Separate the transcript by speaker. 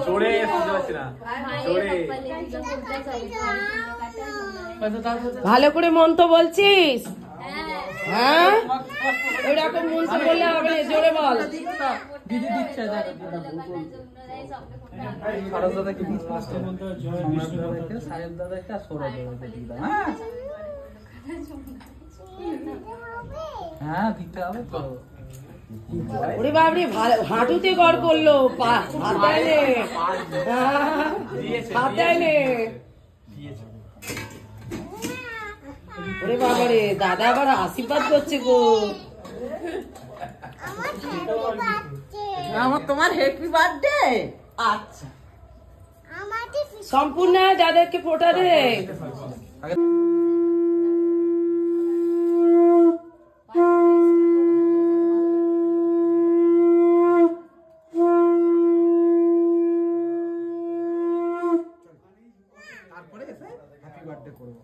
Speaker 1: জোরে শুনতে পাচ্ছি না, জোরে।
Speaker 2: ভালো করে মন্ত্র বলছিস? হ্যাঁ, ওইরকম মন্ত্র বললে হবে না, জোরে বল।
Speaker 3: দিদি দিচ্ছে খরচ দাদাকে সাহেব দাদাকে আর সৌরভ দাদাকে দিলাম। হ্যাঁ দিতে হবে তো।
Speaker 2: ওরে বাবরে, হাঁটুতে গড় করলো, হাত দেয় নে, হাত দেয় নে। ওরে বাবারে, দাদা আবার আশীর্বাদ করছে গো।
Speaker 4: আমার তোমার হ্যাপি বার্থডে। আচ্ছা,
Speaker 2: সম্পূর্ণ দাদাকে ফোটা দে।
Speaker 3: তারপরে এসে হ্যাপি বার্থডে করবো।